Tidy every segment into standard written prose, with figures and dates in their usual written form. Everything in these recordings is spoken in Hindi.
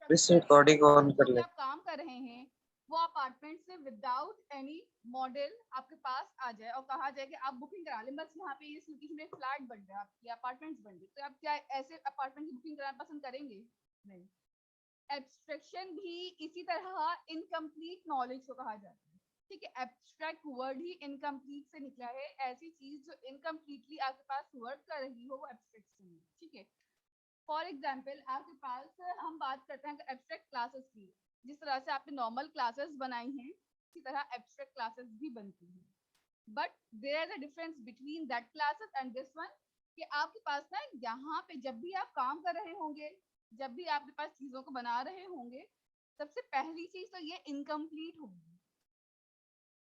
इस रिकॉर्डिंग ऑन कर ले। आप काम कर रहे हैं वो अपार्टमेंट से विदाउट एनी मॉडल आपके पास आ जाए और कहा जाए कि आप बुकिंग करा लें, बस यहाँ पे इस लोकेशन में फ्लैट बन रहा है, आपकी अपार्टमेंट्स बन रही, तो आप क्या ऐसे अपार्टमेंट की बुकिंग कराना पसंद करेंगे? नहीं। एब्स्ट्रैक्शन भी इसी तरह इनकम्प्लीट नॉलेज को कहा जाता है। ठीक है, एब्स्ट्रैक्ट वर्ड ही इनकम्प्लीट से निकला है। ऐसी चीज जो इनकम्प्लीटली आपके पास वर्क कर रही हो वो एब्स्ट्रैक्शन है। ठीक है, फॉर एग्जाम्पल आपके पास हम बात करते हैं एब्स्ट्रैक्ट क्लासेस की, जिस तरह से आपने नॉर्मल क्लासेस बनाई हैं इसी तरह एब्स्ट्रैक्ट क्लासेस भी बनती हैं, but there is a difference between that classes and this one, कि आपके पास ना यहाँ पे जब भी आप काम कर रहे होंगे, जब भी आपके पास चीजों को बना रहे होंगे, सबसे पहली चीज तो ये इनकम्प्लीट होगी।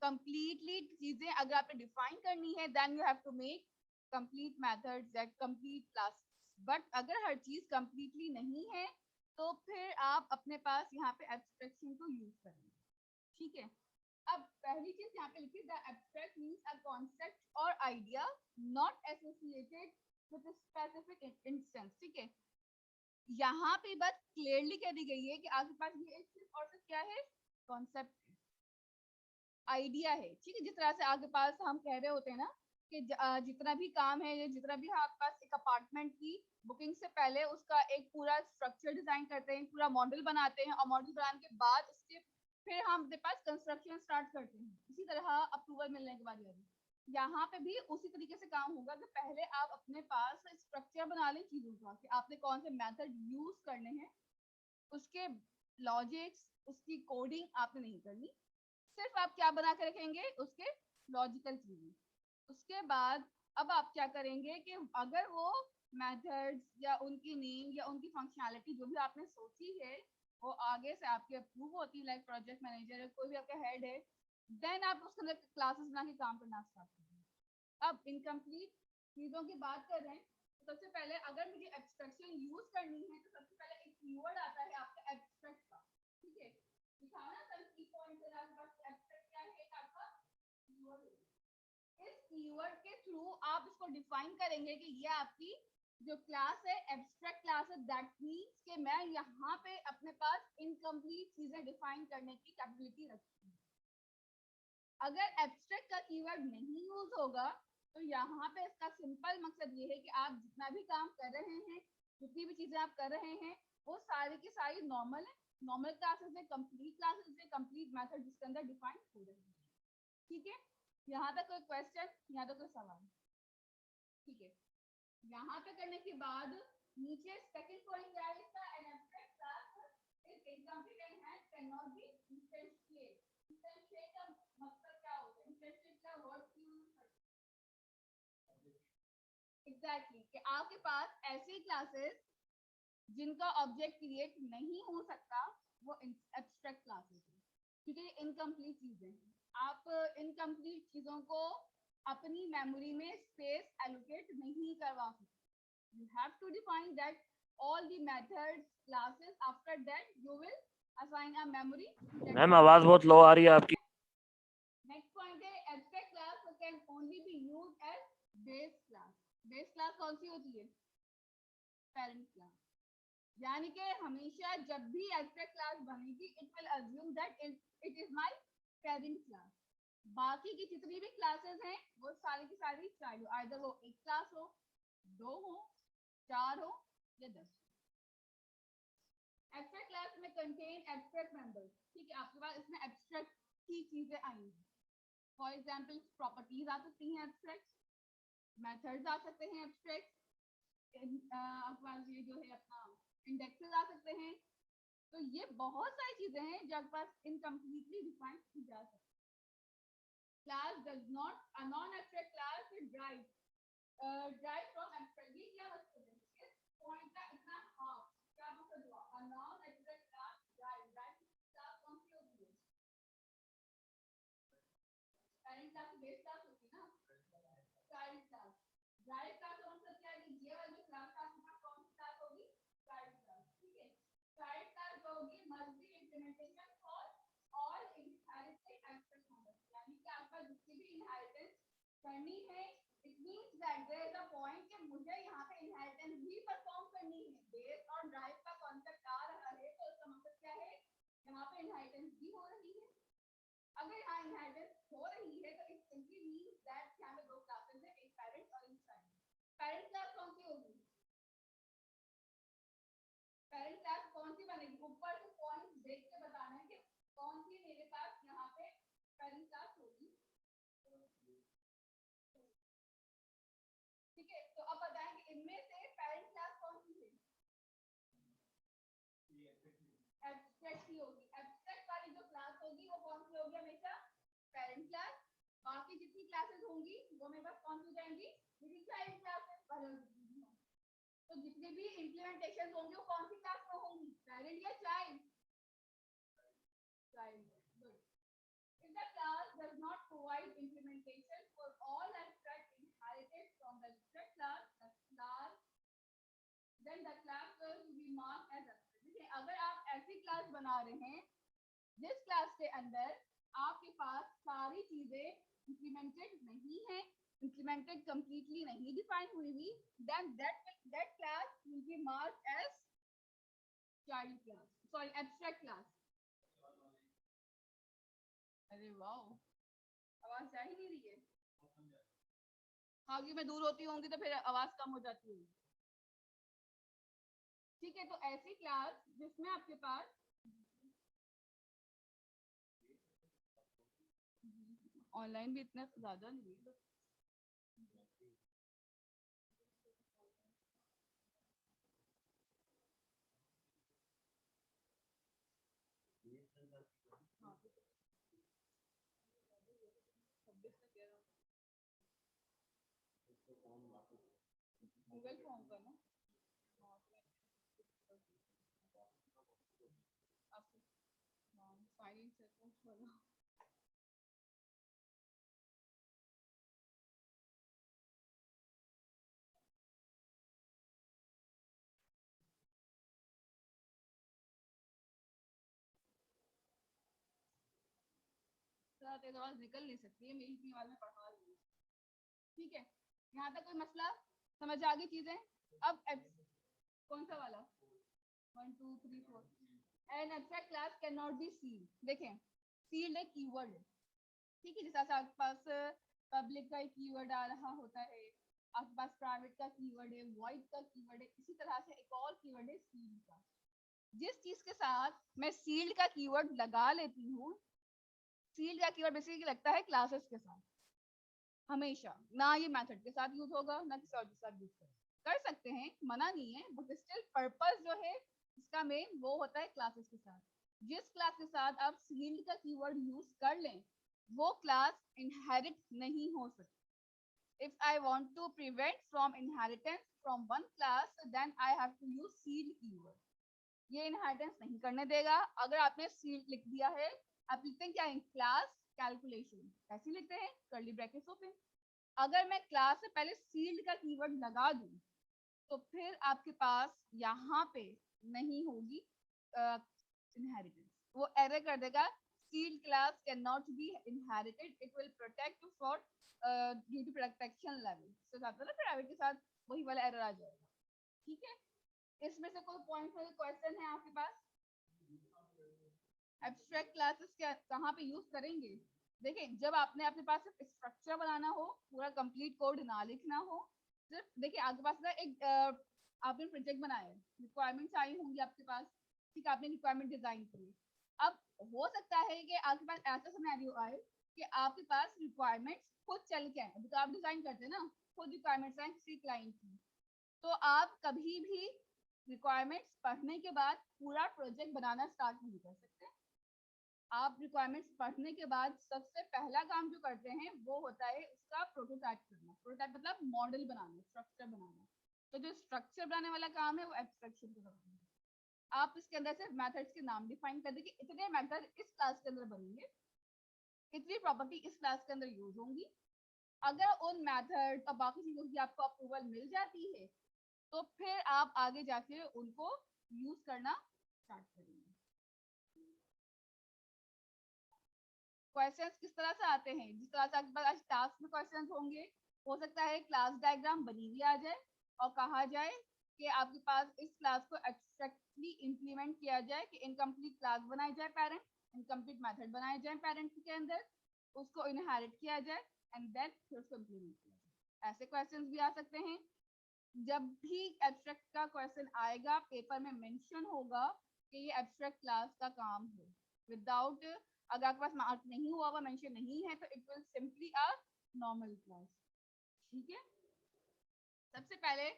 कंप्लीटली चीजें अगर आपने डिफाइन करनी है then you have to make complete methods that complete classes, but अगर हर चीज कंप्लीटली नहीं है तो फिर आप अपने पास यहाँ पे एब्स्ट्रैक्शन को यूज करेंगे। ठीक है, अब पहली चीज यहाँ पे लिखी, the abstract means a concept or idea not associated with specific instance. ठीक है, यहाँ पे बात क्लियरली कह दी गई है कि आपके पास ये एक सिर्फ और सिर्फ क्या है, कॉन्सेप्ट आइडिया है। ठीक है, जिस तरह से आपके पास हम कह रहे होते हैं ना कि जितना भी काम है या जितना भी आपके पास एक अपार्टमेंट की बुकिंग से पहले उसका एक पूरा स्ट्रक्चर डिजाइन करते हैं, पूरा मॉडल बनाते हैं और मॉडल बनाने के बाद उसके फिर हम अपने पास कंस्ट्रक्शन स्टार्ट करते हैं, इसी तरह अप्रूवल मिलने के बाद यहाँ पे भी उसी तरीके से काम होगा कि पहले आप अपने पास स्ट्रक्चर बना लें चीजों का कि आपने कौन से मेथड यूज करने हैं, उसके लॉजिक्स उसकी कोडिंग आपने नहीं करनी, सिर्फ आप क्या बना के रखेंगे, उसके लॉजिकल चीजें। उसके बाद अब आप क्या करेंगे कि अगर वो मेथड्स या उनकी नेम या उनकी फंक्शनैलिटी जो भी आपने सोची है वो आगे से आपके अप्रूव होती है, लाइक प्रोजेक्ट मैनेजर है, कोई भी आपका हेड है, देन आप उसके अंदर क्लासेस बना के काम करना स्टार्ट करेंगे। अब इनकम्प्लीट चीजों की बात कर रहे हैं तो सबसे पहले अगर मुझे एब्स्ट्रैक्शन यूज करनी है तो सबसे पहले एक कीवर्ड आता है आपका एब्स्ट्रैक्ट का। ठीक है, दिखाना सर की पॉइंट आपके पास एब्स्ट्रैक्ट क्या है, आपका कीवर्ड है। इस कीवर्ड के थ्रू आप इसको डिफाइन करेंगे कि ये आपकी जो क्लास है एब्स्ट्रैक्ट क्लास है, दैट मींस कि मैं यहाँ पे अपने पास इनकम्प्लीट चीजें डिफाइन करने की कैपेबिलिटी रखती हूँ। अगर एब्स्ट्रैक्ट का कीवर्ड नहीं यूज होगा तो यहाँ पे इसका सिंपल मकसद ये है कि आप जितना भी काम कर रहे हैं, जितनी भी चीजें आप कर रहे हैं वो सारी की सारी नॉर्मल है, नॉर्मल क्लासेस है, क्लासेस है, कंप्लीट मेथड जिसके अंदर डिफाइन हो रहे हैं। ठीक है, यहाँ तक कोई क्वेश्चन, यहाँ तक कोई सवाल? ठीक है, यहाँ पे करने के बाद नीचे सेकंड पॉइंट क्या है इसका, N abstract class is incomplete and has can not B instantiate. Instantiate का मतलब क्या होता है, इंस्टेंशिएट का वर्ड यूज एग्जैक्टली कि आपके पास ऐसी क्लासेस जिनका ऑब्जेक्ट क्रिएट नहीं हो सकता वो एब्स्ट्रैक्ट क्लासेस है, क्योंकि इनकम्प्लीट चीजें हैं। आप इनकम्प्लीट चीजों को अपनी मेमोरी में स्पेस एलोकेट नहीं करवा सकते। You have to define that all the methods classes, after that you will assign a memory to that ma'am class. आवाज बहुत लो आ रही है आपकी। नेक्स्ट पॉइंट है abstract class can only be used as base class. base class कौन सी होती है, पेरेंट क्लास, यानी कि हमेशा जब भी एब्स्ट्रैक्ट क्लास बनेगी it will assume that it is my parent class. बाकी की जितनी भी क्लासेस हैं वो सारी की सारी चाइल्ड, आइदर वो एक क्लास हो, दो हो, चार हो या 10। एब्स्ट्रैक्ट क्लास में कंटेन एब्स्ट्रैक्ट मेंबर्स। ठीक है, आपके पास इसमें एब्स्ट्रैक्ट की चीजें आएंगी, फॉर एग्जांपल प्रॉपर्टीज आ सकती हैं एब्स्ट्रैक्ट, मेथड्स आ सकते हैं एब्स्ट्रैक्ट, आपके पास ये जो है अपना इंडेक्सेस आ सकते हैं, तो ये बहुत सारी चीजें हैं जो आपके पास इनकम्प्लीटली डिफाइन की जा सकती है। Class does not, a non abstract class drive from abstract, ये क्या मतलब है, इस पॉइंट का इतना हाफ क्या मतलब हुआ, a non abstract class drive class कौन सी होती है, पेरेंट क्लास बेस क्लास होती है ना, चाइल्ड क्लास। ड्राइव क्लास का मतलब क्या है, ये वाली जो क्लास का आपके पास कौन सी क्लास होगी, चाइल्ड क्लास। ठीक है, चाइल्ड क्लास जो होगी must be implementation for all inherited abstract models, यानी कि आपका जितनी भी इनहेरिटेंस करनी है, it means that there is a point कि मुझे यहाँ पे इनहेरिटेंस भी परफॉर्म करनी है, बेस और ड्राइव का कॉन्सेप्ट आ रहा है तो इसका पेरेंट क्लास होगी। ठीक है, तो अब बताएं कि इनमें से पेरेंट क्लास कौन सी है? एब्स्ट्रैक्ट ही होगी। एब्स्ट्रैक्ट वाली जो क्लास होगी वो कौन सी होगी हमेशा? Parent class. बाकी जितनी क्लासेस होंगी वो मेरे पास कौन सी हो जाएंगी? मेरी चाइल्ड क्लासेस। तो जितने भी इम्प्लीमेंटेशन होंगे वो कौन सी क्लास में होंगी? पेरेंट या child? Child. Good. If the class does not provide implementation for all abstract inherited from the abstract class, then the class will be marked as abstract. देखिए, अगर आप ऐसी क्लास बना रहे हैं जिस क्लास के अंदर आपके पास सारी चीजें इम्प्लीमेंटेड नहीं है, इम्प्लीमेंटेड कंप्लीटली नहीं डिफाइन हुई, then that class will be marked as child class, sorry, abstract class. अरे वाह, आवाज जा ही नहीं रही है। आगे मैं दूर होती होंगी तो फिर आवाज कम हो जाती होगी। ठीक है, तो ऐसी क्लास जिसमें आपके पास ऑनलाइन भी इतना ज्यादा नहीं है। गूगल फॉर्म का ना साइन से पूछ लो। आवाज निकल नहीं सकती है, मेरी इतनी आवाज में पढ़ा रही हूँ। ठीक है, यहाँ तक कोई मसला समझ आ गई चीजें? अब कौन सा वाला? 1 2 3 4 an abstract class can not be sealed. देखें, सील्ड एक कीवर्ड है। ठीक है, जैसे आपके पास पब्लिक का एक कीवर्ड आ रहा होता है, आपके पास प्राइवेट का कीवर्ड है, वॉइड का कीवर्ड है, इसी तरह से एक और कीवर्ड है सील्ड का। जिस चीज के साथ मैं सील्ड का कीवर्ड लगा लेती हूँ, सील्ड का कीवर्ड बेसिकली लगता है क्लासेस के साथ हमेशा, ना ये मेथड के साथ यूज होगा ना किसी और के साथ यूज कर सकते हैं, मना नहीं है, बट स्टिल पर्पस जो है इसका मेन वो होता है क्लासेस के साथ। जिस क्लास के साथ आप सील्ड का कीवर्ड यूज कर लें वो क्लास इनहेरिट नहीं हो सकती। If I want to prevent from inheritance from one class, then I have to use sealed keyword. ये इनहेरिटेंस नहीं करने देगा। अगर आपने सील्ड लिख दिया है, आप लिखते हैं क्या? क्लास कैलकुलेशन, ऐसे लिखते हैं, कर्ली ब्रैकेट्स ओपन। अगर मैं क्लास से पहले सील्ड का कीवर्ड लगा दूं तो फिर आपके पास यहाँ पे नहीं होगी इनहेरिटेंस, वो एरर कर देगा। Sealed class can not be inherited, it will protect for due to protection level. तो साथ ना प्राइवेट के साथ वही वाला एरर आ जाएगा। ठीक है, इसमें से कोई पॉइंट वाला क्वेश्चन है आपके पास? एब्स्ट्रैक्ट क्लासेस कहाँ पे यूज करेंगे? देखिए, जब आपने अपने पास सिर्फ स्ट्रक्चर बनाना हो, पूरा कंप्लीट कोड ना लिखना हो, सिर्फ देखिए आपके पास ना एक आपने प्रोजेक्ट बनाया है, रिक्वायरमेंट्स आई होंगी आपके पास, ठीक है, आपने रिक्वायरमेंट डिजाइन की। अब हो सकता है कि आपके पास ऐसा सिनेरियो आए कि आपके पास रिक्वायरमेंट्स खुद चल के आए, अभी तो आप डिजाइन करते हैं ना, खुद रिक्वायरमेंट्स आए किसी क्लाइंट की, तो आप कभी भी रिक्वायरमेंट्स पढ़ने के बाद पूरा प्रोजेक्ट बनाना स्टार्ट नहीं कर सकते। आप रिक्वायरमेंट्स पढ़ने के बाद सबसे पहला काम जो करते हैं वो होता है उसका प्रोटोटाइप करना। प्रोटोटाइप मतलब मॉडल बनाना, स्ट्रक्चर बनाना। तो जो स्ट्रक्चर बनाने वाला काम है वो एब्स्ट्रैक्शन का काम है। आप इसके अंदर से मेथड्स के नाम डिफाइन कर देंगे, इतने मेथड इस क्लास के अंदर बनेंगे, इतनी प्रॉपर्टी इस क्लास के अंदर यूज होंगी। अगर उन मेथड और बाकी चीजों की आपको अप्रूवल मिल जाती है तो फिर आप आगे जाके उनको यूज करना स्टार्ट करेंगे। क्वेश्चंस किस तरह से आते हैं? जिस तरह से आपके पास आज टास्क में क्वेश्चंस होंगे, हो सकता है क्लास डायग्राम बनी हुई आ जाए और कहा जाए कि आपके पास इस क्लास को एब्स्ट्रैक्टली इंप्लीमेंट किया जाए, कि इनकम्प्लीट क्लास बनाई जाए पेरेंट, इनकम्प्लीट मेथड बनाए जाए पेरेंट के अंदर, उसको इनहेरिट किया जाए एंड देन फिर उसको इंप्लीमेंट किया जाए। ऐसे क्वेश्चंस भी आ सकते हैं। जब भी एब्स्ट्रैक्ट का क्वेश्चन आएगा पेपर में मेंशन होगा कि ये एब्स्ट्रैक्ट क्लास का काम है। विदाउट, अगर आपके पास मार्क नहीं हुआ हुआ मेंशन नहीं है तो it will simply a normal class. ठीक है, सबसे पहले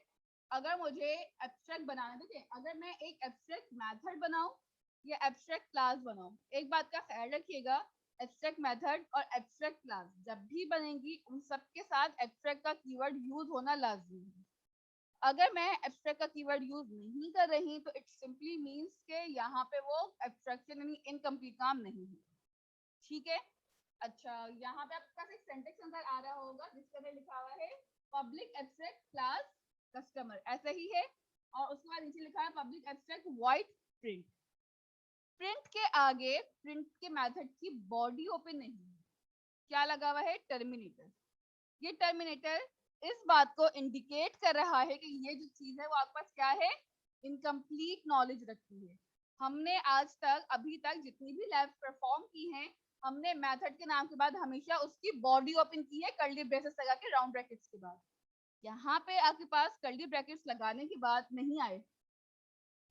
अगर मुझे एब्स्ट्रैक्ट बनाना, देखिए अगर मैं एक एब्स्ट्रैक्ट मेथड बनाऊं या एब्स्ट्रैक्ट क्लास बनाऊं, एक बात का ख्याल रखिएगा, एब्स्ट्रैक्ट मेथड और एब्स्ट्रैक्ट क्लास जब भी बनेंगी उन सबके साथ एब्स्ट्रैक्ट का कीवर्ड यूज होना लाजमी है। अगर मैं एब्स्ट्रैक्ट का कीवर्ड यूज नहीं कर रही तो इट सिंपली मींस के यहाँ पे वो एब्स्ट्रैक्शन यानी इनकम्प्लीट काम नहीं है। ठीक है, अच्छा यहाँ पे आपके पास एक सेंटेंस नजर आ रहा होगा जिसके अंदर लिखा हुआ है पब्लिक एब्स्ट्रैक्ट क्लास कस्टमर, ऐसा ही है, और उसके बाद नीचे लिखा है public abstract white print. Print के आगे प्रिंट के मेथड की बॉडी ओपन नहीं है, क्या लगा हुआ है, टर्मिनेटर। ये टर्मिनेटर इस बात को इंडिकेट कर रहा है कि ये जो चीज है वो आपके पास क्या है, इनकम्प्लीट नॉलेज रखती है। हमने आज तक अभी तक जितनी भी लैब्स परफॉर्म की हैं, हमने मेथड के नाम के बाद हमेशा उसकी बॉडी ओपन की है कर्ली ब्रेसेस लगा के राउंड ब्रैकेट्स के बाद। यहाँ पे आपके पास कर्ली ब्रैकेट्स लगाने की बात नहीं आए,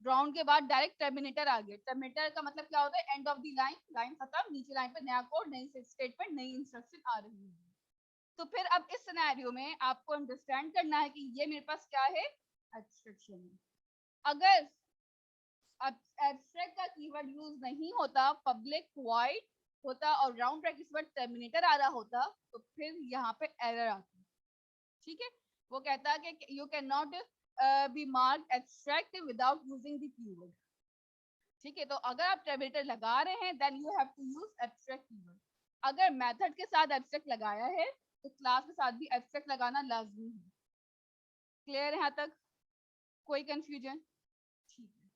राउंड के बाद डायरेक्ट टर्मिनेटर आ गया। टर्मिनेटर का मतलब क्या होता है, end of the line, line खत्म, नीचे लाइन पे नया कोड, नई स्टेटमेंट, नई इंस्ट्रक्शन आ रही है। तो फिर अब इस सिनेरियो में आपको अंडरस्टैंड करना है कि ये मेरे पास क्या है, एब्स्ट्रैक्शन है। अगर एब्स्ट्रैक्ट का कीवर्ड यूज नहीं होता, पब्लिक वाइड होता और राउंड ब्रैकेट्स पर टर्मिनेटर आ रहा होता, तो फिर यहाँ पे एरर आता। ठीक है, वो कहता है कि you can not be mark abstract without using the keyword. ठीक है, तो अगर आप टर्मिनेटर लगा रहे हैं then you have to use abstract keyword. अगर मेथड के साथ एब्स्ट्रैक्ट लगाया है तो क्लास के साथ भी एब्स्ट्रैक्ट लगाना लाजमी है। क्लियर है यहाँ तक, कोई कंफ्यूजन? ठीक है,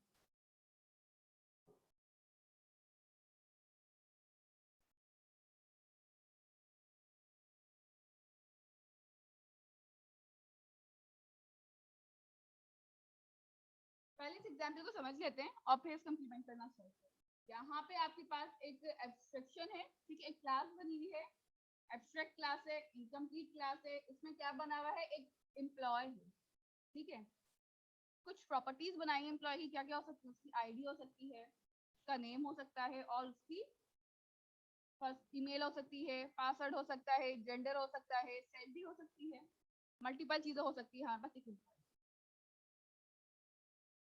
पहले इस एग्जाम्पल को समझ लेते हैं और फिर इसको इम्प्लीमेंट करना स्टार्ट करें। यहाँ पे आपके पास एक एब्स्ट्रैक्शन है, ठीक है, एक क्लास बनी हुई है, एब्स्ट्रैक्ट क्लास है, इनकम्प्लीट क्लास है, इसमें क्या बना हुआ है, एक एम्प्लॉय है। ठीक है, कुछ प्रॉपर्टीज बनाई है एम्प्लॉय की, क्या क्या हो सकती है, उसकी आईडी हो सकती है, उसका नेम हो सकता है, और उसकी फर्स्ट ईमेल हो सकती है, पासवर्ड हो सकता है, जेंडर हो सकता है, सैलरी हो सकती है, मल्टीपल चीजें हो सकती है। हाँ बस एक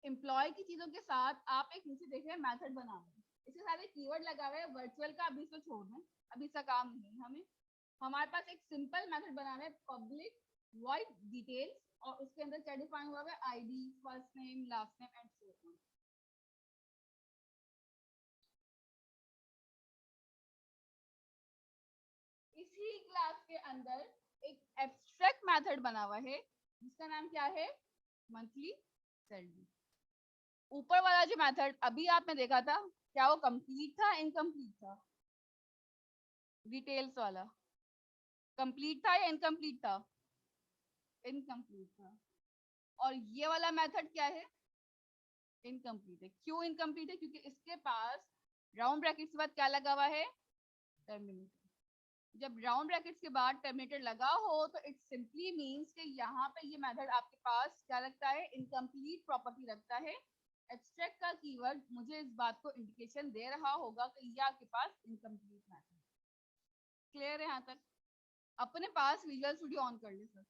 एम्प्लॉय की चीजों के साथ आप एक नीचे देख रहे हैं मेथड बना हुआ है, इसके साथ एक कीवर्ड लगा हुआ है वर्चुअल का, अभी इसको छोड़ दें, अभी इसका काम नहीं है हमें। हमारे पास एक सिंपल मेथड बना हुआ है पब्लिक वॉइड डिटेल्स, और उसके अंदर क्या डिफाइन हुआ है, ID, first name, last name and so on. इसी क्लास के अंदर एक एब्स्ट्रैक्ट मेथड बना हुआ है जिसका नाम क्या है, मंथली सैलरी। ऊपर वाला जो मेथड अभी आपने देखा था, क्या वो कंप्लीट था, इनकम्प्लीट था? डिटेल्स वाला कंप्लीट था या इनकम्प्लीट था? इनकम्प्लीट था। और ये वाला मेथड क्या है, इनकम्प्लीट है। क्यों इनकम्प्लीट है, क्योंकि इसके पास राउंड ब्रैकेट्स के बाद क्या लगा हुआ है, टर्मिनेटर। जब राउंड ब्रैकेट्स के बाद टर्मिनेटर लगा हो तो इट सिंपली मींस कि यहाँ पे ये मेथड आपके पास क्या रखता है, इनकम्प्लीट प्रॉपर्टी रखता है। एब्स्ट्रैक्ट का कीवर्ड मुझे इस बात को इंडिकेशन दे रहा होगा कि ये आपके पास इनकम्प्लीट मेथड। क्लियर है यहाँ तक? अपने पास विजुअल स्टूडियो ऑन कर ले सर।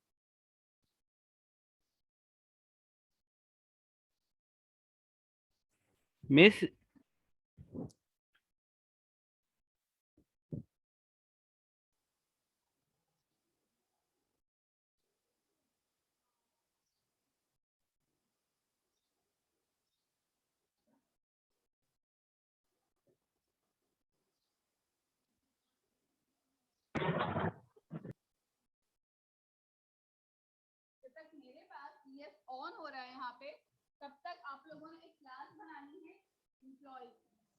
मिस जब तक मेरे पास यस ऑन हो रहा है यहाँ पे, तब तक आप लोगों ने एक क्लास बनानी है एम्प्लॉय।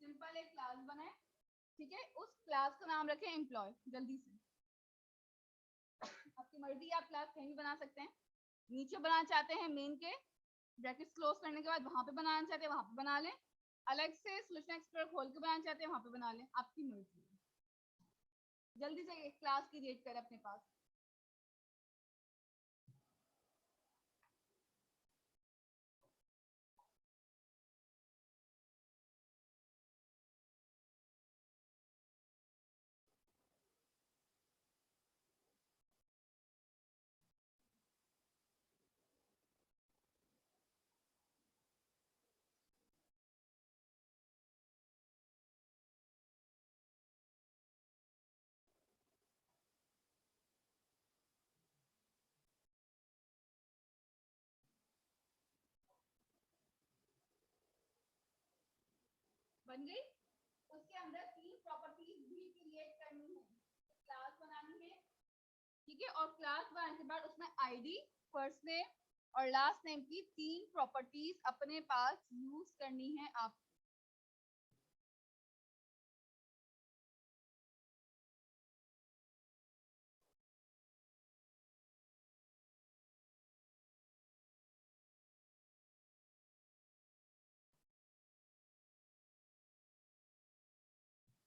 सिंपल एक क्लास बनाए, ठीक है, उस क्लास का नाम रखें एम्प्लॉय। जल्दी से आपकी मर्जी, आप क्लास कहीं भी बना सकते हैं। नीचे बनाना चाहते हैं मेन के ब्रैकेट्स क्लोज करने के बाद वहां पे बनाना चाहते हैं वहां पे बना लें, अलग से सोल्यूशन एक्सप्लोरर खोल के बनाना चाहते हैं वहां पे बना लें, आपकी मर्जी। जल्दी से एक क्लास क्रिएट करें अपने पास। बन गई। उसके अंदर 3 प्रॉपर्टीज भी क्रिएट करनी है, क्लास बनानी है, ठीक है। और क्लास बनाने के बाद उसमें आईडी, फर्स्ट नेम और लास्ट नेम की 3 प्रॉपर्टीज अपने पास यूज करनी है आप।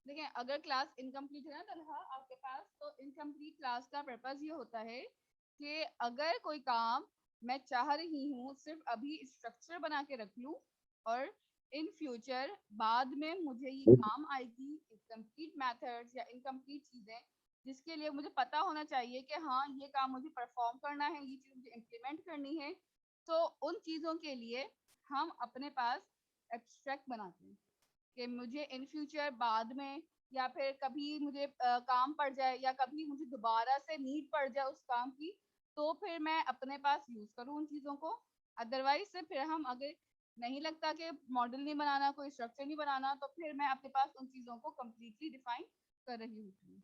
देखिए अगर क्लास इनकम्प्लीट है ना तनहा आपके पास, तो इनकम्प्लीट क्लास का पर्पस ये होता है कि अगर कोई काम मैं चाह रही हूँ सिर्फ अभी स्ट्रक्चर बना के रख लूँ और इन फ्यूचर बाद में मुझे ये काम आएगी इनकम्प्लीट मेथड्स या इनकम्प्लीट चीजें जिसके लिए मुझे पता होना चाहिए कि हाँ ये काम मुझे परफॉर्म करना है, ये चीज मुझे इम्प्लीमेंट करनी है, तो उन चीजों के लिए हम अपने पास एब्स्ट्रैक्ट बनाते हैं कि मुझे इन फ्यूचर बाद में या फिर कभी मुझे काम पड़ जाए या कभी मुझे दोबारा से नीड पड़ जाए उस काम की, तो फिर मैं अपने पास यूज करूँ उन चीज़ों को। अदरवाइज से फिर हम अगर नहीं लगता कि मॉडल नहीं बनाना, कोई स्ट्रक्चर नहीं बनाना, तो फिर मैं अपने पास उन चीज़ों को कम्प्लीटली डिफाइन कर रही हूँ।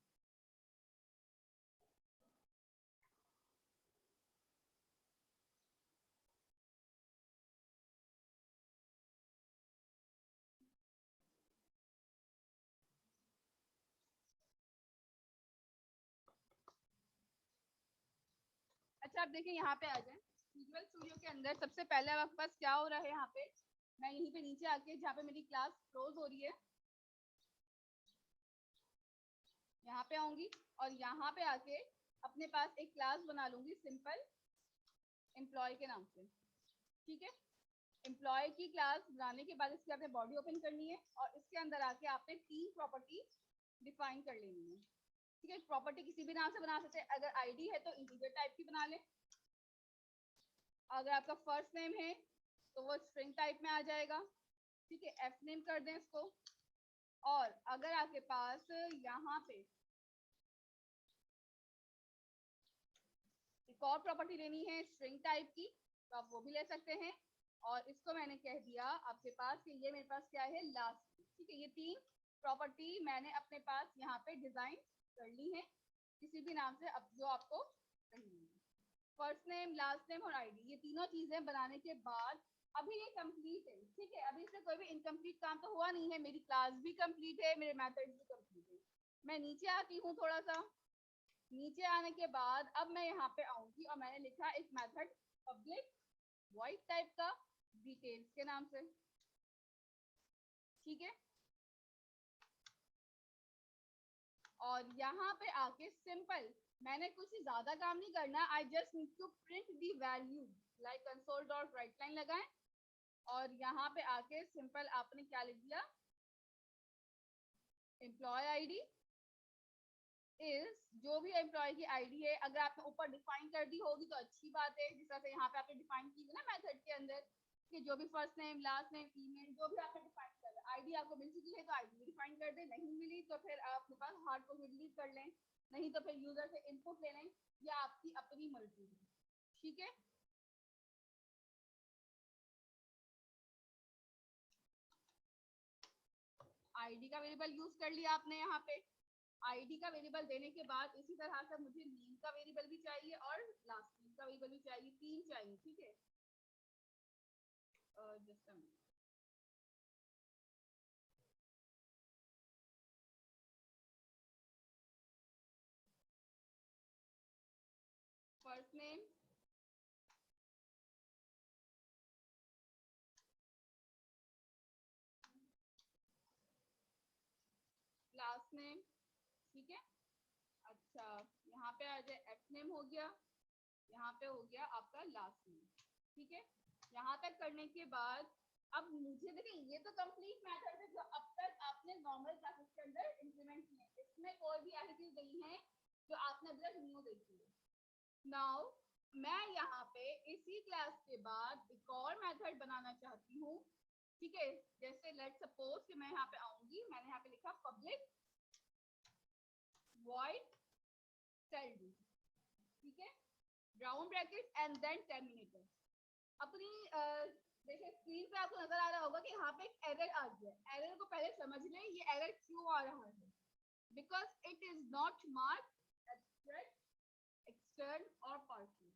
अच्छा आप देखिए यहाँ पे आ जाए विजुअल स्टूडियो के अंदर। सबसे पहले आपके पास क्या हो रहा है यहाँ पे, मैं यहीं पे नीचे आके जहाँ पे मेरी क्लास क्लोज हो रही है यहाँ पे आऊंगी और यहाँ पे आके अपने पास एक क्लास बना लूंगी सिंपल एम्प्लॉय के नाम से, ठीक है। एम्प्लॉय की क्लास बनाने के बाद इसकी आपने बॉडी ओपन करनी है और इसके अंदर आके आपने 3 प्रॉपर्टी डिफाइन कर लेनी है, ठीक है। प्रॉपर्टी किसी भी नाम से बना सकते हैं, अगर आईडी है तो इंटीजर टाइप की बना लें, अगर आपका फर्स्ट नेम है तो वो स्ट्रिंग टाइप में आ जाएगा, ठीक है। एफ नेम कर दें इसको। और अगर आपके पास यहाँ पे एक और प्रॉपर्टी लेनी है स्ट्रिंग टाइप की, तो आप वो भी ले सकते हैं। और इसको मैंने कह दिया आपके पास कि ये मेरे पास क्या है लास्ट, ठीक है। ये 3 प्रॉपर्टी मैंने अपने पास यहाँ पे डिजाइन कर ली है किसी भी नाम से, अब जो आपको करनी है। फर्स्ट नेम, लास्ट नेम और आईडी, ये तीनों चीजें बनाने के बाद अभी ये कंप्लीट है, ठीक है। अभी इससे कोई भी इनकम्प्लीट काम तो हुआ नहीं है, मेरी क्लास भी कंप्लीट है, मेरे मेथड्स भी कंप्लीट है। मैं नीचे आती हूँ थोड़ा सा, नीचे आने के बाद अब मैं यहाँ पे आऊंगी और मैंने लिखा एक मेथड पब्लिक वॉइड टाइप का डिटेल्स के नाम से, ठीक है। और यहाँ पे आके सिंपल मैंने कुछ ज्यादा काम नहीं करना, I just need to print the value like console dot write line लगाएं और यहाँ पे आके सिंपल आपने क्या लिख दिया, एम्प्लॉय आईडी इज, जो भी एम्प्लॉय की आईडी है अगर आपने ऊपर डिफाइन कर दी होगी तो अच्छी बात है, जिस तरह से यहाँ पे आपने डिफाइन की ना मेथड के अंदर कि जो भी first name, last name, email जो भी आपने डिफाइन कर आईडी आपको मिल चुकी है तो आईडी डिफाइन कर दे, नहीं मिली तो फिर आपके पास हार्ड को डिलीट कर लें, नहीं तो फिर यूजर से इनपुट ले लें, या आपकी अपनी मर्जी है, ठीक है। आईडी का वेरिएबल यूज कर लिया आपने यहाँ पे। आईडी का वेरिएबल देने के बाद इसी तरह से मुझे नेम का वेरिएबल भी चाहिए और लास्ट नेम का वेरिएबल भी चाहिए, 3 चाहिए, ठीक है। Just a minute, first name, last name, ठीक है। अच्छा यहाँ पे आ जाए एफ नेम हो गया, यहाँ पे हो गया आपका लास्ट नेम, ठीक है। यहाँ तक करने के बाद अब मुझे देखिए ये तो कंप्लीट मेथड है जो अब तक आपने नॉर्मल क्लासेस के अंदर इंप्लीमेंट किए, इसमें कोई भी ऐसी चीज नहीं है जो आपने अभी तक न्यू देखी है। नाउ मैं यहाँ पे इसी क्लास के बाद एक और मेथड बनाना चाहती हूँ, ठीक है। जैसे लेट सपोज कि मैं यहाँ पे आऊंगी, मैंने यहाँ पे लिखा पब्लिक वॉइड सैलरी, ठीक है, round bracket and then terminator. अपनी देखिए स्क्रीन पे आपको नजर आ रहा होगा कि यहाँ पे एक एरर आ गया है, एरर को पहले समझ लें ये एरर क्यों आ रहा है, because it is not mark abstract, extern और पार्शियल।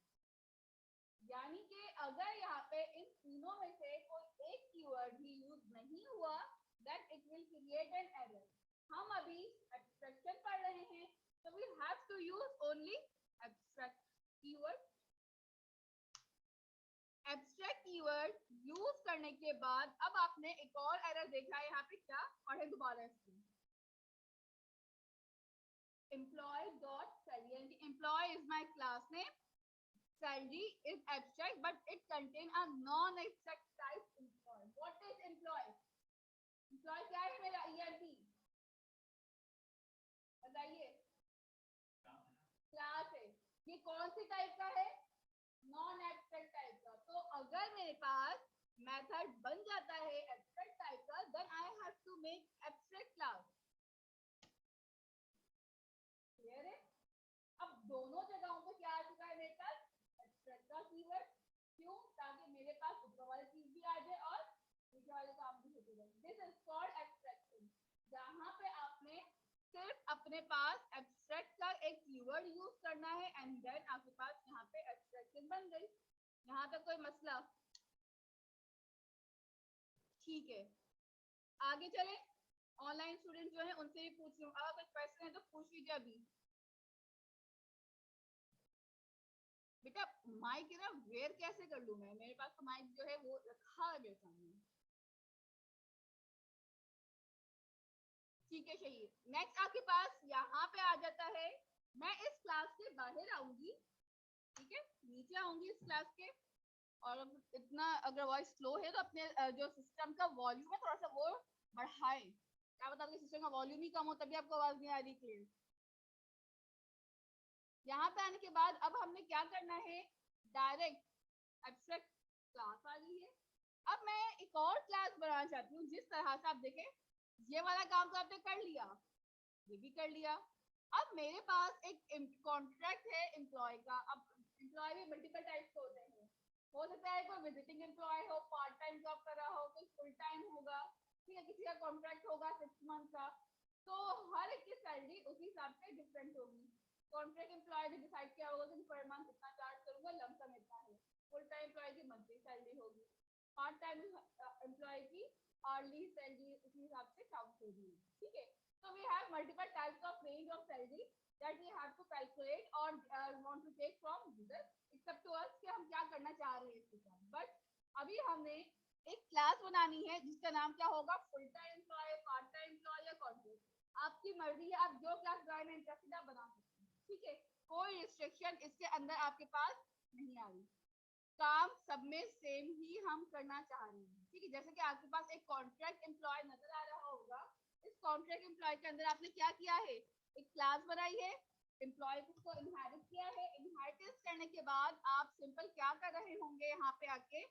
यानी कि अगर यहाँ पे इन तीनों में से कोई एक कीवर्ड भी यूज नहीं हुआ, that it will create an error. हम अभी एब्स्ट्रैक्शन पढ़ रहे हैं, so we have to use only abstract keyword। Abstract keyword use करने के बाद अब आपने एक और एरर देखा है यहाँ पे, क्या पढ़े दोबारा इसको। Employee dot salary, employee is my class name, salary is abstract but it contain a non abstract type employee। what is employee? employee क्या है मेरा? ERP बताइए। क्लास है। ये कौन सी टाइप का है? नॉन एब्स्ट्रैक्ट टाइप का। तो अगर मेरे पास मेथड बन जाता है एब्स्ट्रैक्ट टाइप का, then I have to make abstract class. Clear है? अब दोनों जगहों पे क्या आ चुका है मेरे पास? एब्स्ट्रैक्ट का कीवर्ड। क्यों? ताकि मेरे पास ऊपर वाली चीज भी आ जाए और नीचे वाले काम भी होते रहे। दिस इज कॉल्ड एब्स्ट्रैक्शन, जहां पे आपने सिर्फ अपने पास एब्स्ट्रैक्ट का एक कीवर्ड यूज करना है एंड देन आपके पास यहाँ पे एब्स्ट्रैक्शन बन गई। यहाँ तक कोई मसला? ठीक है, आगे चले। ऑनलाइन स्टूडेंट जो है उनसे भी पूछ लूँ, अगर कोई क्वेश्चन है तो पूछ लीजिए अभी। बेटा माइक ना वेयर कैसे कर लूं मैं? मेरे पास तो माइक जो है वो रखा है मेरे सामने। ठीक है, सही। नेक्स्ट आपके पास यहाँ पे आ जाता है, मैं इस क्लास के बाहर आऊंगी, ठीक है, नीचे आऊंगी इस क्लास के, और इतना अगर वॉइस स्लो है तो अपने जो सिस्टम का वॉल्यूम है थोड़ा सा वो बढ़ाए। क्या बता, आपके सिस्टम का वॉल्यूम ही कम हो तभी आपको आवाज नहीं आ रही क्लियर। यहाँ पे आने के बाद अब हमने क्या करना है, डायरेक्ट एब्स्ट्रैक्ट क्लास आ गई है। अब मैं एक और क्लास बनाना चाहती हूँ जिस तरह से आप देखें, ये वाला काम तो आपने कर लिया, ये भी कर लिया। अब मेरे पास एक कॉन्ट्रैक्ट है एम्प्लॉय का। अब एम्प्लॉय भी मल्टीपल टाइप्स के होते हैं। हो सकता है कोई विजिटिंग एम्प्लॉय हो, पार्ट टाइम जॉब कर रहा हो, कोई फुल टाइम होगा, ठीक है, किसी का कॉन्ट्रैक्ट होगा 6 मंथ का। तो हर एक की सैलरी उसी हिसाब से डिफरेंट होगी। कॉन्ट्रैक्ट एम्प्लॉय भी डिसाइड किया होगा कि पर मंथ इतना चार्ज करूंगा, लमसम इतना है। फुल टाइम एम्प्लॉय की मंथली सैलरी होगी, पार्ट टाइम एम्प्लॉय की अर्ली सैलरी उसी हिसाब से काउंट होगी। ठीक है, so we have multiple types of range of salary that we have to calculate or want to take from users। it's up to us कि हम क्या करना चाह रहे हैं इसके साथ। बट अभी हमने एक क्लास बनानी है जिसका नाम क्या होगा, full time employee, part time employee या कॉन्ट्रैक्ट। आपकी मर्जी है, आप जो क्लास बनाने में इंटरेस्टेड आप बना सकते हैं। ठीक है, कोई रिस्ट्रिक्शन इसके अंदर आपके पास नहीं आ रही। काम सब में सेम ही हम करना चाह रहे हैं। ठीक है, जैसे कि आपके पास एक कॉन्ट्रैक्ट एम्प्लॉय नजर आ रहा होगा, इस कॉन्ट्रैक्ट एम्प्लॉय के अंदर आपने क्या किया है, एक क्लास बनाई है, एम्प्लॉय को इनहेरिट किया है। इनहेरिटेंस करने के बाद आप सिंपल क्या कर रहे होंगे, यहाँ पे आके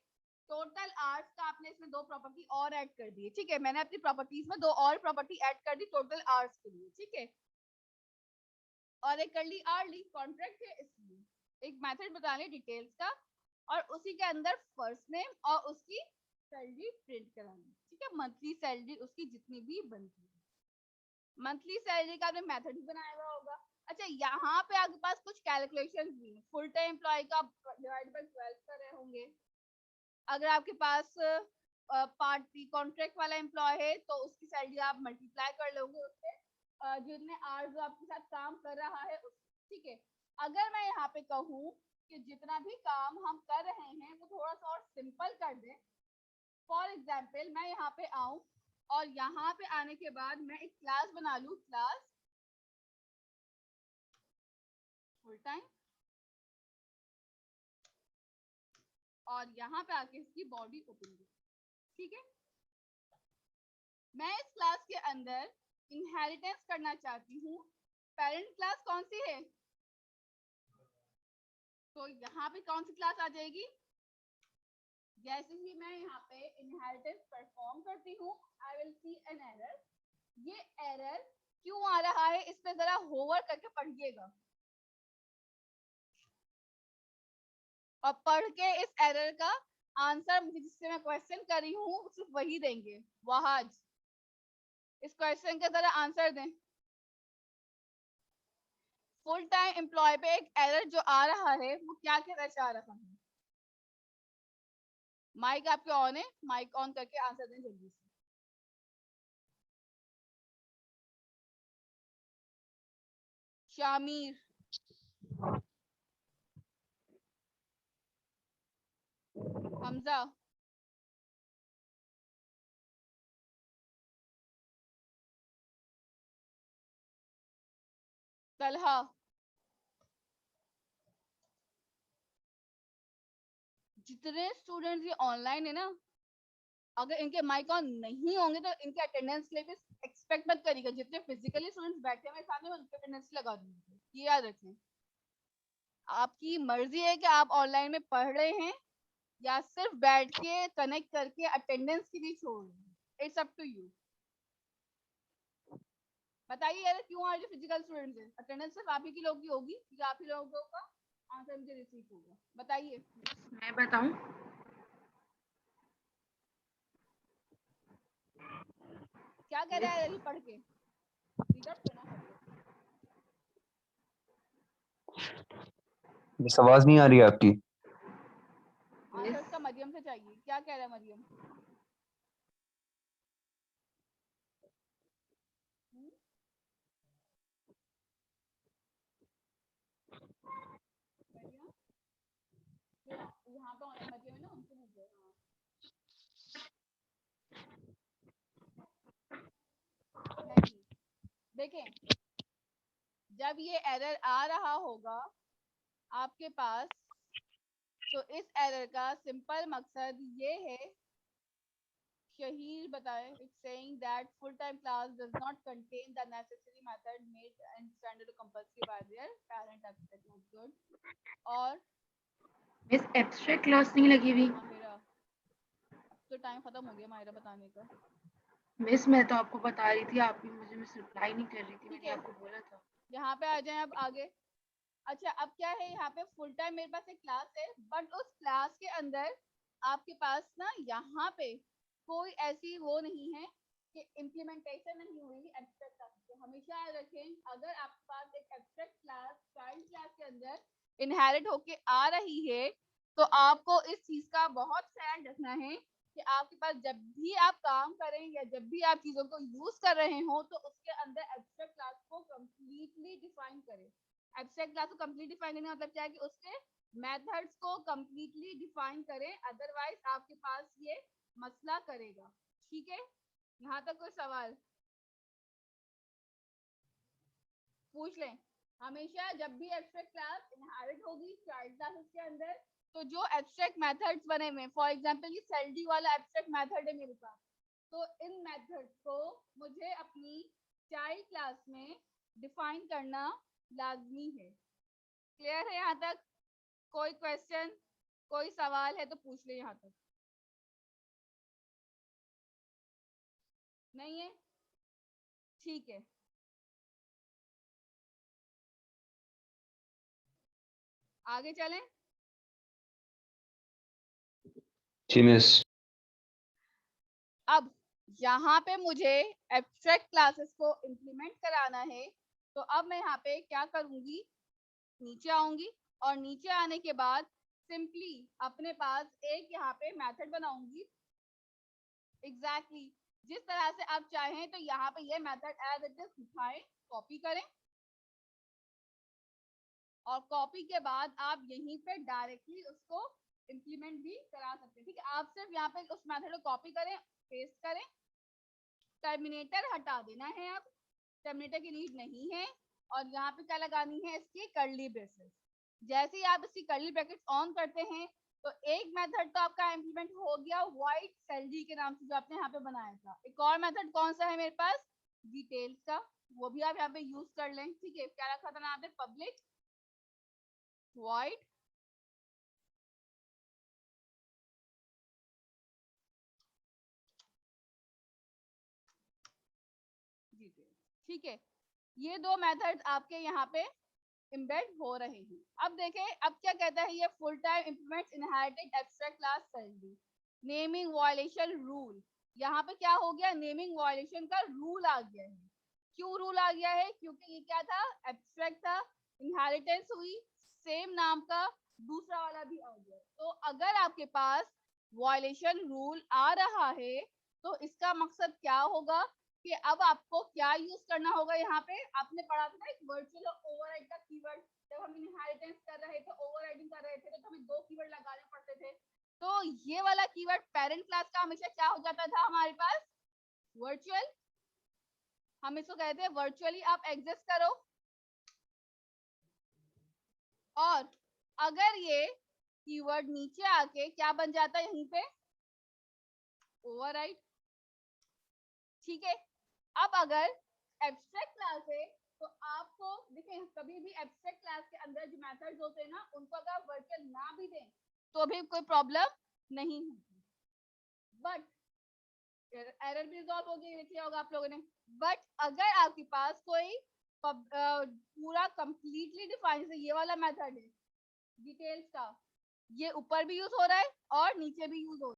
टोटल आवर्स का आपने इसमें 2 प्रॉपर्टी और ऐड कर दी है। ठीक है, मैंने अपनी प्रॉपर्टीज में 2 और प्रॉपर्टी ऐड कर दी टोटल आवर्स के लिए। ठीक है, और एक कर ली आर्ली, कॉन्ट्रैक्ट है इसलिए एक मेथड बता लें डिटेल्स का, और उसी के अंदर फर्स्ट नेम और उसकी सैलरी प्रिंट करानी। ठीक है, मंथली सैलरी उसकी जितनी भी बनती है, मंथली सैलरी का आपने मेथड भी बनाया हुआ होगा। अच्छा, यहाँ पे आपके पास कुछ कैलकुलेशंस भी हैं। फुल टाइम एम्प्लॉय का डिवाइड बाय 12 कर रहे होंगे। अगर आपके पास पार्टी कॉन्ट्रैक्ट वाला एम्प्लॉय है तो उसकी सैलरी आप मल्टीप्लाई कर लोगे उससे जितने आवर्स जो आपके साथ काम कर रहा है उससे। ठीक है, अगर मैं यहाँ पे कहूँ कि जितना भी काम हम कर रहे हैं वो थोड़ा सा और सिंपल कर दें, फॉर एग्जाम्पल मैं यहाँ पे आऊं और यहाँ पे आने के बाद मैं एक क्लास बना लूं, क्लास फुल टाइम, और यहाँ पे आके इसकी बॉडी ओपन करूं। ठीक है, मैं इस क्लास के अंदर इनहेरिटेंस करना चाहती हूँ। पेरेंट क्लास कौन सी है, तो यहाँ पे कौन सी क्लास आ जाएगी। जैसे ही मैं यहाँ पे इनहेरिटेंस परफॉर्म करती हूँ, I will see an error. ये एरर क्यों आ रहा है इस पे जरा होवर करके पढ़िएगा, और पढ़ के इस एरर का आंसर मुझे जिससे मैं क्वेश्चन कर रही हूँ सिर्फ वही देंगे, वहाज। इस क्वेश्चन का जरा आंसर दें। फुल टाइम एम्प्लॉय पे एक एरर जो आ रहा है वो क्या कहना चाह रहा है? माइक आपके ऑन है, माइक ऑन करके आंसर दें जल्दी से। शामिर, हमजा, तलहा, जितने स्टूडेंट्स ये ऑनलाइन है ना, अगर इनके माइक ऑन नहीं होंगे तो इनके अटेंडेंस के लिए भी एक्सपेक्ट मत करिएगा। जितने फिजिकली स्टूडेंट्स बैठे हुए सामने उनके अटेंडेंस लगा दूंगी, ये याद रखें। आपकी मर्जी है कि आप ऑनलाइन में पढ़ रहे हैं या सिर्फ बैठ के कनेक्ट करके अटेंडेंस के लिए छोड़ रहे हैं। It's up to you. बताइए यार, क्यों आज जो फिजिकल स्टूडेंट्स हैं अटेंडेंस सिर्फ आप ही की लोगों की होगी या आप ही लोगों का आंसर मुझे रिसीव होगा? बताइए। मैं बताऊं? क्या कह रहा है अली पढ़ के? रीड आउट करना है। बस आवाज नहीं आ रही है आपकी। आंसर उसका मरियम से चाहिए। क्या कह रहा है मरियम? मरियम जो यहाँ पे मरियम है ना, उनसे पूछो। हाँ नहीं, देखें, जब ये एरर आ रहा होगा आपके पास, तो इस एरर का सिंपल मकसद ये है, शहीर बताए, it's saying that full time class does not contain the necessary method made and standard compulsory bye there parent abstract good. और मिस एब्स्ट्रैक्ट क्लास नहीं लगी हुई। माहिरा, अब तो टाइम खत्म हो गया माहिरा बताने का। मिस मैं तो आपको बता रही थी, आप भी मुझे मिस रिप्लाई नहीं कर रही थी। ठीक मैंने है, आपको बोला था। यहाँ पे आ जाए अब आगे। अच्छा, अब क्या है, यहाँ पे फुल टाइम मेरे पास एक क्लास है, बट उस क्लास के अंदर आपके पास ना यहाँ पे कोई ऐसी वो नहीं है कि इम्प्लीमेंटेशन नहीं हुई एब्स्ट्रैक्ट क्लास की। हमेशा याद रखें, अगर आपके पास एक एब्स्ट्रैक्ट क्लास चाइल्ड क्लास के अंदर इनहेरिट होके आ रही है, तो आपको इस चीज का बहुत ख्याल रखना है कि आपके पास जब भी आप काम करें या जब भी आप चीजों को यूज कर रहे हो, तो उसके अंदर एब्स्ट्रैक्ट क्लास को कंप्लीटली डिफाइन करें। एब्स्ट्रैक्ट क्लास को कंप्लीट डिफाइन करने का मतलब क्या है कि उसके मेथड्स को कंप्लीटली डिफाइन करें, अदरवाइज आपके पास ये मसला करेगा। ठीक है, यहाँ तक कोई सवाल पूछ लें। हमेशा जब भी एब्स्ट्रैक्ट क्लास इनहेरिट होगी चाइल्ड क्लासेस के अंदर, तो जो एब्स्ट्रैक्ट मेथड्स बने हुए, फॉर एग्जांपल ये सेल्डी वाला एब्स्ट्रैक्ट मेथड है मेरे पास, तो इन मेथड्स को मुझे अपनी चाइल्ड क्लास में डिफाइन करना लाजमी है। क्लियर है यहाँ तक? कोई क्वेश्चन, कोई सवाल है तो पूछ ले यहाँ तक। नहीं है? ठीक है, आगे चलें। जी मिस। अब यहाँ पे मुझे एब्स्ट्रैक्ट क्लासेस को इम्प्लीमेंट कराना है, तो अब मैं यहाँ पे क्या करूंगी, नीचे आऊंगी और नीचे आने के बाद सिंपली अपने पास एक यहाँ पे मेथड बनाऊंगी। एग्जैक्टली जिस तरह से आप चाहें, तो यहाँ पे ये मेथड एज इट इज उठाएं, कॉपी करें, और कॉपी के बाद आप यहीं पे डायरेक्टली उसको इम्प्लीमेंट भी करा सकते हैं। ठीक है, आप सिर्फ यहाँ पे उस मेथड को कॉपी करें, पेस्ट करें, टर्मिनेटर हटा देना है। अब टर्मिनेटर की नीड नहीं है, और यहाँ पे क्या लगानी है, इसकी कर्ली ब्रेसेस। जैसे ही आप इसकी कर्ली ब्रैकेट्स ऑन करते हैं, तो एक मेथड तो आपका इम्प्लीमेंट हो गया व्हाइट सेल्डी के नाम से जो आपने यहाँ पे बनाया था। एक और मेथड कौन सा है मेरे पास, डिटेल्स का, वो भी आप यहाँ पे यूज कर लें। ठीक है, क्या रखा था ना आपने, पब्लिक void डिटेल्स। ठीक है, ये दो मेथड्स आपके यहाँ पे इम्बेड हो रहे हैं। अब देखें, अब क्या कहता है ये, full time implements inherited abstract class सेल्डी नेमिंग वायलेशन रूल। यहाँ पे क्या हो गया, नेमिंग वायलेशन का रूल आ गया है। क्यों रूल आ गया है? क्योंकि ये क्या था, एब्स्ट्रैक्ट था, इनहेरिटेंस हुई, सेम नाम का दूसरा वाला भी आ गया। तो अगर आपके पास वायलेशन रूल आ रहा है तो इसका मकसद क्या होगा कि अब आपको क्या यूज करना होगा। यहाँ पे आपने पढ़ा था ना एक वर्चुअल और ओवरराइड का कीवर्ड, जब हम इनहेरिटेंस कर रहे थे, ओवरराइडिंग कर रहे थे, तो हमें दो कीवर्ड लगाने पड़ते थे। तो ये वाला कीवर्ड पेरेंट क्लास का हमेशा क्या हो जाता था हमारे पास, वर्चुअल। हम इसको कहते हैं वर्चुअली आप एग्जिस्ट करो। और अगर ये कीवर्ड नीचे आके क्या बन जाता है यहीं पे, ओवरराइड। ठीक है, अब अगर एब्स्ट्रैक्ट क्लास है तो आपको देखें, कभी भी एब्स्ट्रैक्ट क्लास के अंदर जो मेथड्स होते हैं ना, उनको अगर वर्चुअल ना भी दें तो भी कोई प्रॉब्लम नहीं होती। बट एरर भी रिजॉल्व हो गई, लिखा होगा आप लोगों ने। बट अगर आपके पास कोई पूरा कंप्लीटली डिफाइन, ये वाला मेथड है डिटेल्स का, ये ऊपर भी यूज हो रहा है और नीचे भी यूज हो रहा है।